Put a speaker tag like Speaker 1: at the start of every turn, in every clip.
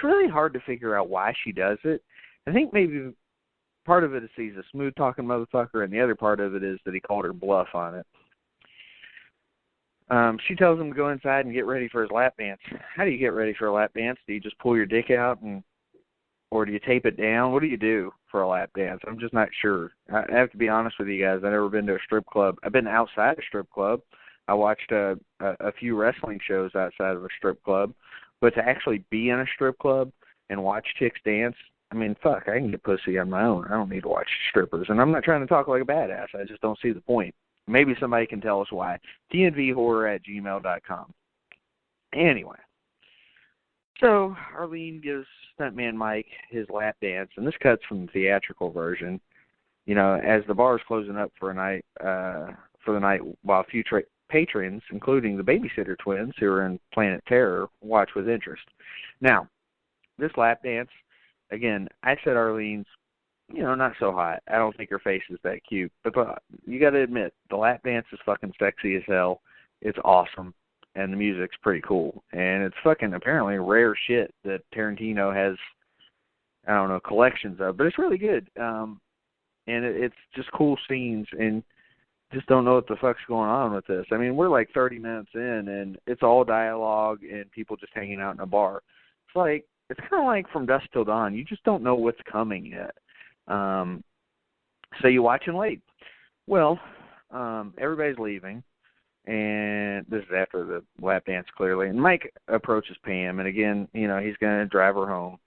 Speaker 1: it's really hard to figure out why she does it. I think maybe part of it is he's a smooth-talking motherfucker, and the other part of it is that he called her bluff on it. She tells him to go inside and get ready for his lap dance. How do you get ready for a lap dance? Do you just pull your dick out, or do you tape it down? What do you do for a lap dance? I'm just not sure. I have to be honest with you guys. I've never been to a strip club. I've been outside a strip club. I watched a few wrestling shows outside of a strip club. But to actually be in a strip club and watch chicks dance, I mean, fuck, I can get pussy on my own. I don't need to watch strippers. And I'm not trying to talk like a badass. I just don't see the point. Maybe somebody can tell us why. dnvhorror@gmail.com. Anyway, so Arlene gives Stuntman Mike his lap dance, and this cuts from the theatrical version. You know, as the bar is closing up for the night, while few patrons, including the babysitter twins who are in Planet Terror, watch with interest. Now, this lap dance, again, I said Arlene's, not so hot. I don't think her face is that cute. But you got to admit, the lap dance is fucking sexy as hell. It's awesome. And the music's pretty cool. And it's fucking apparently rare shit that Tarantino has, I don't know, collections of. But it's really good. And it's just cool scenes. And just don't know what the fuck's going on with this. I mean, we're like 30 minutes in, and it's all dialogue and people just hanging out in a bar. It's kind of like From Dusk Till Dawn. You just don't know what's coming yet. So you watch and wait. Well, everybody's leaving, and this is after the lap dance, clearly. And Mike approaches Pam, and again, he's going to drive her home.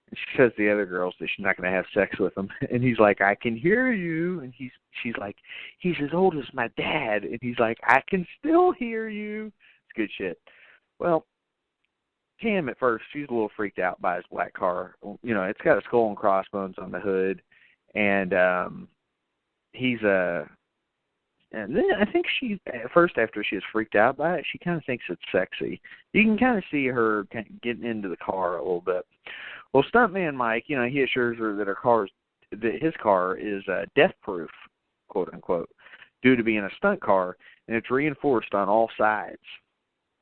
Speaker 1: And she says to the other girls that she's not going to have sex with him. And he's like, I can hear you. And she's like, he's as old as my dad. And he's like, I can still hear you. It's good shit. Well, Pam, at first, she's a little freaked out by his black car. It's got a skull and crossbones on the hood. And and then I think she, at first, after she was freaked out by it, she kind of thinks it's sexy. You can kind of see her getting into the car a little bit. Well, Stuntman Mike, he assures her that his car is death-proof, quote-unquote, due to being a stunt car, and it's reinforced on all sides.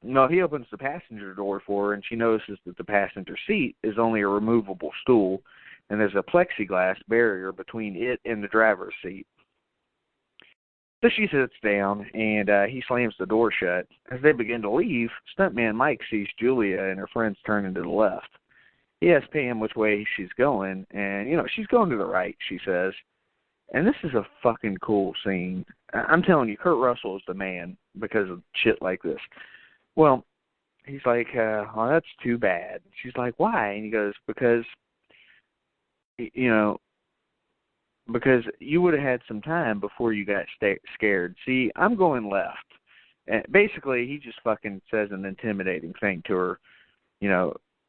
Speaker 1: He opens the passenger door for her, and she notices that the passenger seat is only a removable stool, and there's a plexiglass barrier between it and the driver's seat. So she sits down, and he slams the door shut. As they begin to leave, Stuntman Mike sees Julia and her friends turning to the left. He asks Pam which way she's going, and, she's going to the right, she says. And this is a fucking cool scene. I'm telling you, Kurt Russell is the man because of shit like this. Well, he's like, well, that's too bad. She's like, why? And he goes, because you would have had some time before you got scared. See, I'm going left. And basically, he just fucking says an intimidating thing to her,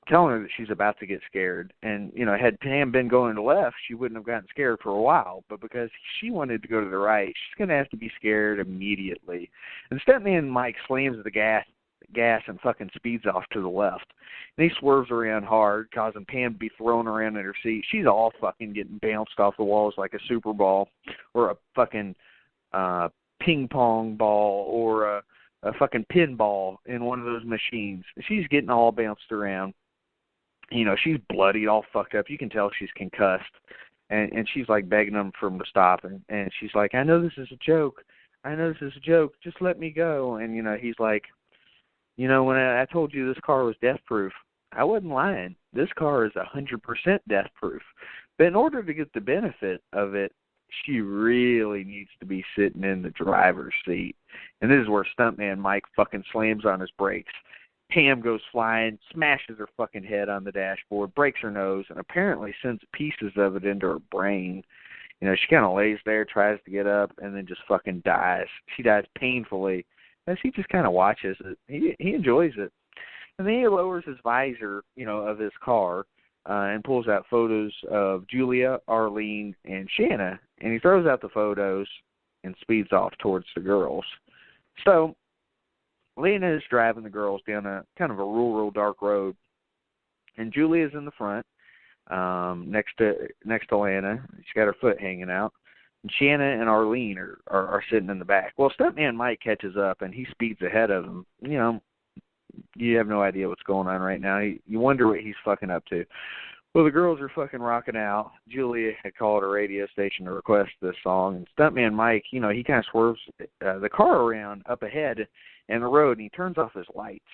Speaker 1: telling her that she's about to get scared. And, had Pam been going to the left, she wouldn't have gotten scared for a while. But because she wanted to go to the right, she's going to have to be scared immediately. And Stuntman Mike slams the gas and fucking speeds off to the left. And he swerves around hard, causing Pam to be thrown around in her seat. She's all fucking getting bounced off the walls like a super ball or a fucking ping pong ball or a fucking pinball in one of those machines. She's getting all bounced around. She's bloodied, all fucked up. You can tell she's concussed. And she's like begging him for him to stop. And she's like, I know this is a joke. Just let me go. And, he's like, when I told you this car was death-proof, I wasn't lying. This car is 100% death-proof. But in order to get the benefit of it, she really needs to be sitting in the driver's seat. And this is where Stuntman Mike fucking slams on his brakes. Pam goes flying, smashes her fucking head on the dashboard, breaks her nose, and apparently sends pieces of it into her brain. She kind of lays there, tries to get up, and then just fucking dies. She dies painfully. As he just kind of watches it. He enjoys it. And then he lowers his visor, of his car and pulls out photos of Julia, Arlene, and Shanna. And he throws out the photos and speeds off towards the girls. So Lena is driving the girls down a kind of a rural, dark road. And Julia's in the front next to Lena. She's got her foot hanging out. And Shanna and Arlene are sitting in the back. Well, Stuntman Mike catches up, and he speeds ahead of them, You have no idea what's going on right now. You wonder what he's fucking up to. Well, the girls are fucking rocking out. Julia had called a radio station to request this song, and Stuntman Mike, he kind of swerves the car around up ahead in the road, and he turns off his lights.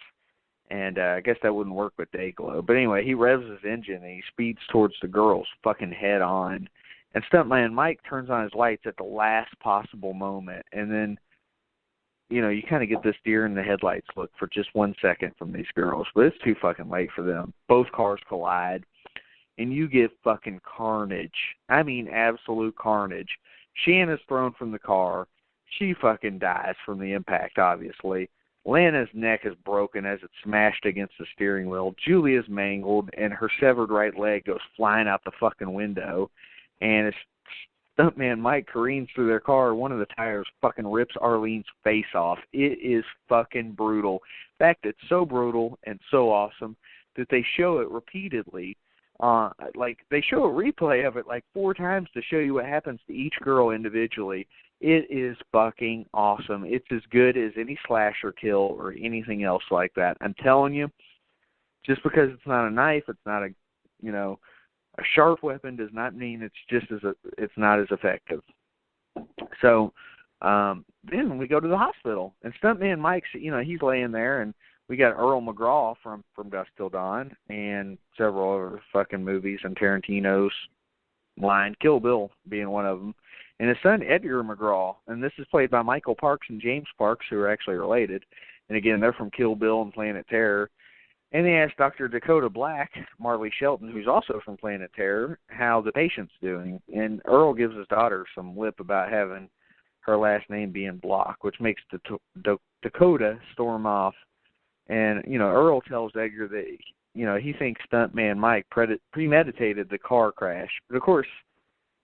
Speaker 1: And I guess that wouldn't work with Dayglow. But anyway, he revs his engine, and he speeds towards the girls fucking head on. And Stuntman Mike turns on his lights at the last possible moment, and then you kind of get this deer in the headlights look for just 1 second from these girls, but it's too fucking late for them. Both cars collide, and you get fucking carnage. I mean, absolute carnage. Shanna's thrown from the car. She fucking dies from the impact, obviously. Lana's neck is broken as it's smashed against the steering wheel. Julia's mangled, and her severed right leg goes flying out the fucking window. And it's Stuntman Mike careens through their car. One of the tires fucking rips Arlene's face off. It is fucking brutal. In fact, it's so brutal and so awesome that they show it repeatedly. They show a replay of it like 4 times to show you what happens to each girl individually. It is fucking awesome. It's as good as any slasher kill or anything else like that. I'm telling you, just because it's not a knife, it's not a sharp weapon does not mean it's not as effective. So then we go to the hospital, and Stuntman Mike's he's laying there, and we got Earl McGraw from Dusk Till Dawn and several other fucking movies and Tarantino's line, Kill Bill being one of them, and his son Edgar McGraw, and this is played by Michael Parks and James Parks, who are actually related, and again they're from Kill Bill and Planet Terror. And they asked Dr. Dakota Black, Marley Shelton, who's also from Planet Terror, how the patient's doing. And Earl gives his daughter some lip about having her last name being Block, which makes Dakota storm off. And, Earl tells Edgar that, he thinks Stuntman Mike premeditated the car crash. But, of course,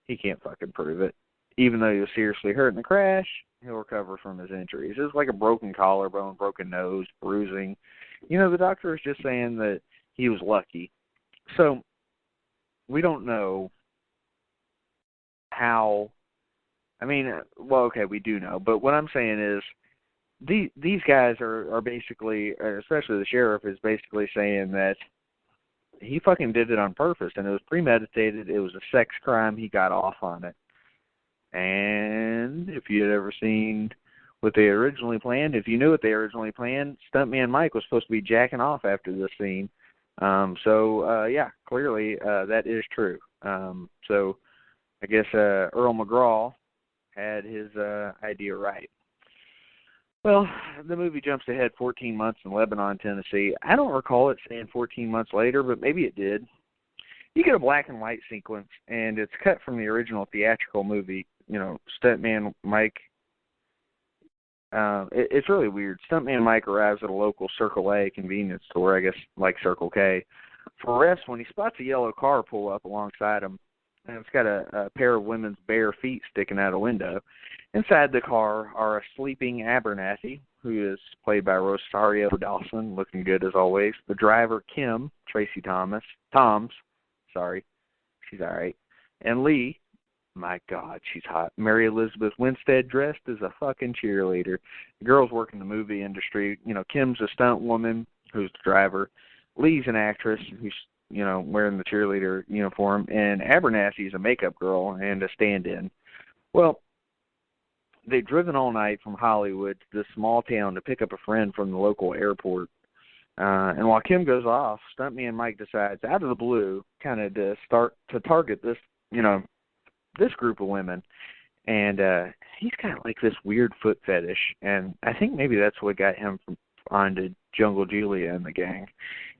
Speaker 1: he can't fucking prove it. Even though he was seriously hurt in the crash, he'll recover from his injuries. It's like a broken collarbone, broken nose, bruising. The doctor is just saying that he was lucky. So we don't know how. We do know. But what I'm saying is these guys are basically, especially the sheriff, is basically saying that he fucking did it on purpose, and it was premeditated. It was a sex crime. He got off on it. And if you had ever seen what they originally planned, if you knew what they originally planned, Stuntman Mike was supposed to be jacking off after this scene. Clearly that is true. So I guess Earl McGraw had his idea right. Well, the movie jumps ahead 14 months in Lebanon, Tennessee. I don't recall it saying 14 months later, but maybe it did. You get a black and white sequence, and it's cut from the original theatrical movie. Stuntman Mike. It's really weird. Stuntman Mike arrives at a local Circle A convenience store, I guess like Circle K, for rest when he spots a yellow car pull up alongside him, and it's got a pair of women's bare feet sticking out a window. Inside the car are a sleeping Abernathy, who is played by Rosario Dawson, looking good as always. The driver, Kim, Tracy Toms, she's all right, and Lee. My God, she's hot. Mary Elizabeth Winstead, dressed as a fucking cheerleader. The girls work in the movie industry. Kim's a stunt woman who's the driver. Lee's an actress who's, wearing the cheerleader uniform. And Abernathy's a makeup girl and a stand-in. Well, they'd driven all night from Hollywood to this small town to pick up a friend from the local airport. And while Kim goes off, Stuntman Mike decides, out of the blue, kind of to start to target this, this group of women, and he's got like this weird foot fetish, and I think maybe that's what got him onto Jungle Julia and the gang.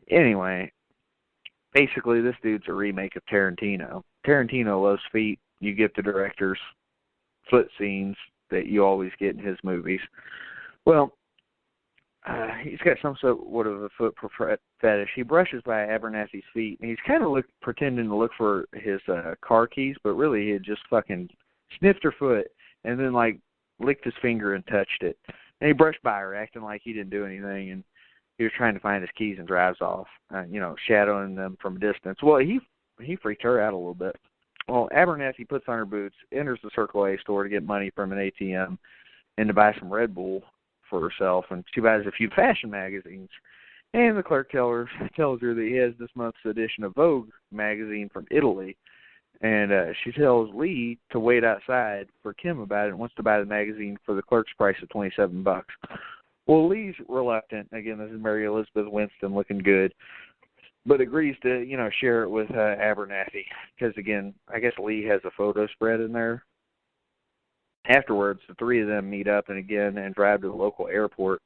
Speaker 1: Anyway, basically this dude's a remake of Tarantino. Tarantino loves feet. You get the director's foot scenes that you always get in his movies. Well, he's got some sort of a foot fetish. He brushes by Abernathy's feet, and he's kind of pretending to look for his car keys, but really he had just fucking sniffed her foot and then, licked his finger and touched it. And he brushed by her, acting like he didn't do anything, and he was trying to find his keys and drives off, shadowing them from a distance. Well, he freaked her out a little bit. Well, Abernathy puts on her boots, enters the Circle A store to get money from an ATM and to buy some Red Bull for herself, and she buys a few fashion magazines. And the clerk tells her that he has this month's edition of Vogue magazine from Italy. And she tells Lee to wait outside for Kim about it and wants to buy the magazine for the clerk's price of $27. Well, Lee's reluctant. Again, this is Mary Elizabeth Winston looking good, but agrees to, share it with Abernathy. Because, again, I guess Lee has a photo spread in there. Afterwards, the three of them meet up and drive to the local airport,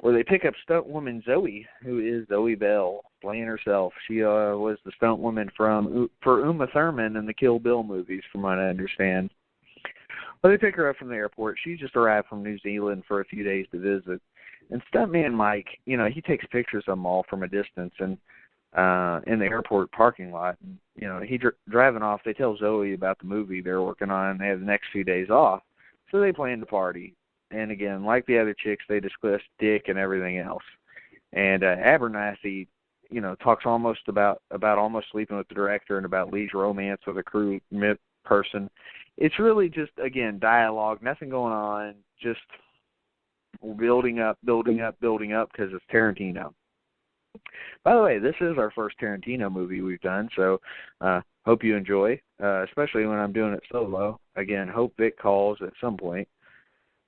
Speaker 1: where they pick up stunt woman Zoe, who is Zoe Bell, playing herself. She was the stunt woman for Uma Thurman in the Kill Bill movies, from what I understand. Well, they pick her up from the airport. She just arrived from New Zealand for a few days to visit. And stuntman Mike, he takes pictures of them all from a distance and in the airport parking lot. And, he driving off. They tell Zoe about the movie they're working on, and they have the next few days off. So they plan to party. And again, like the other chicks, they discuss dick and everything else. And Abernathy, talks almost about almost sleeping with the director and about Lee's romance with a crew person. It's really just, again, dialogue, nothing going on, just building up, because it's Tarantino. By the way, this is our first Tarantino movie we've done, so hope you enjoy, especially when I'm doing it solo. Again, hope Vic calls at some point.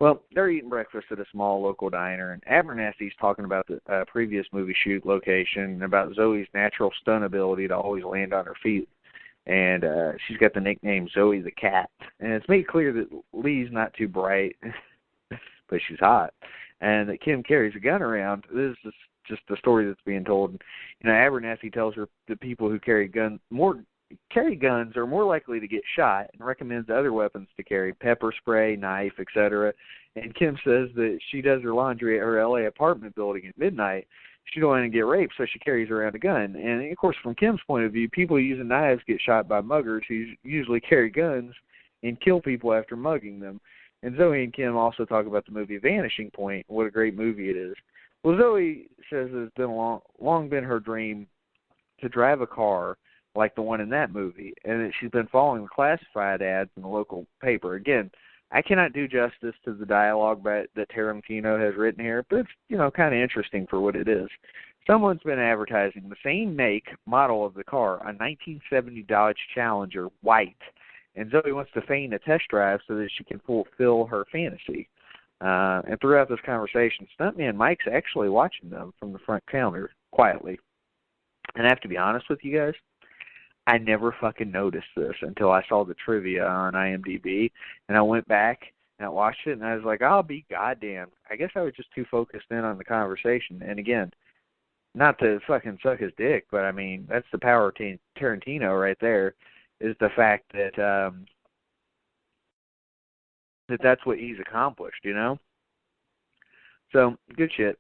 Speaker 1: Well, they're eating breakfast at a small local diner, and Abernathy's talking about the previous movie shoot location and about Zoe's natural stunt ability to always land on her feet. And she's got the nickname Zoe the Cat. And it's made clear that Lee's not too bright, but she's hot. And that Kim carries a gun around. This is just the story that's being told. Abernathy tells her the people who carry guns are more likely to get shot, and recommends other weapons to carry: pepper spray, knife, etc. And Kim says that she does her laundry at her L.A. apartment building at midnight. She don't want to get raped, so she carries around a gun. And, of course, from Kim's point of view, people using knives get shot by muggers who usually carry guns and kill people after mugging them. And Zoe and Kim also talk about the movie Vanishing Point, what a great movie it is. Well, Zoe says it's been long been her dream to drive a car like the one in that movie, and that she's been following the classified ads in the local paper. Again, I cannot do justice to the dialogue that Tarantino has written here, but it's, kind of interesting for what it is. Someone's been advertising the same make, model of the car, a 1970 Dodge Challenger, white, and Zoe wants to feign a test drive so that she can fulfill her fantasy. And throughout this conversation, stuntman Mike's actually watching them from the front counter, quietly. And I have to be honest with you guys, I never fucking noticed this until I saw the trivia on IMDb, and I went back and I watched it, and I was like, I'll be goddamn. I guess I was just too focused in on the conversation. And again, not to fucking suck his dick, but I mean, that's the power of Tarantino right there, is the fact that that's what he's accomplished, So, good shit.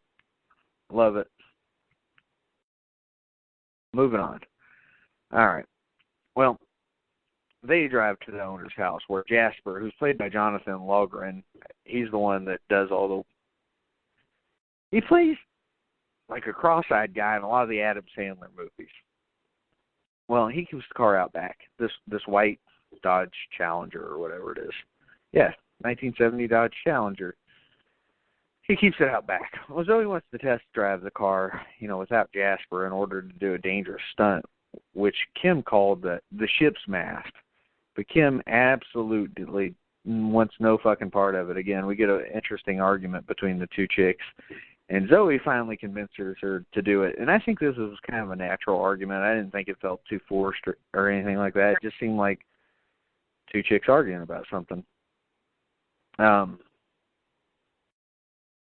Speaker 1: Love it. Moving on. All right. Well, they drive to the owner's house where Jasper, who's played by Jonathan Logren, he's the one that does all the... He plays like a cross-eyed guy in a lot of the Adam Sandler movies. Well, he keeps the car out back, this white Dodge Challenger or whatever it is. Yeah, 1970 Dodge Challenger. He keeps it out back. Well, Zoe wants to test drive the car, without Jasper in order to do a dangerous stunt, which Kim called the ship's mast. But Kim absolutely wants no fucking part of it. Again, we get an interesting argument between the two chicks. And Zoe finally convinces her to do it. And I think this was kind of a natural argument. I didn't think it felt too forced or anything like that. It just seemed like two chicks arguing about something.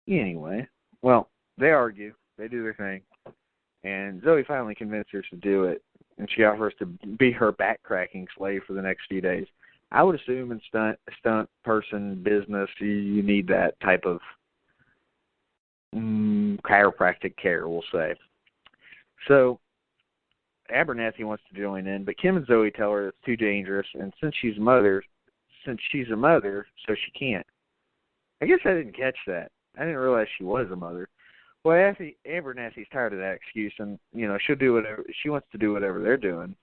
Speaker 1: Anyway, well, they argue. They do their thing. And Zoe finally convinces her to do it. And she offers to be her back-cracking slave for the next few days. I would assume in stunt person business, you need that type of chiropractic care, we'll say. So Abernathy wants to join in, but Kim and Zoe tell her it's too dangerous, and since she's a mother, so she can't. I guess I didn't catch that. I didn't realize she was a mother. Well, Abernathy's tired of that excuse, and she'll do whatever she wants to do whatever they're doing.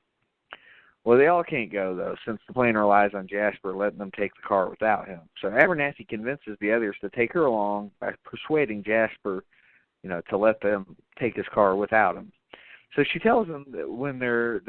Speaker 1: Well, they all can't go though, since the plan relies on Jasper letting them take the car without him. So Abernathy convinces the others to take her along by persuading Jasper to let them take his car without him. So she tells him that when they're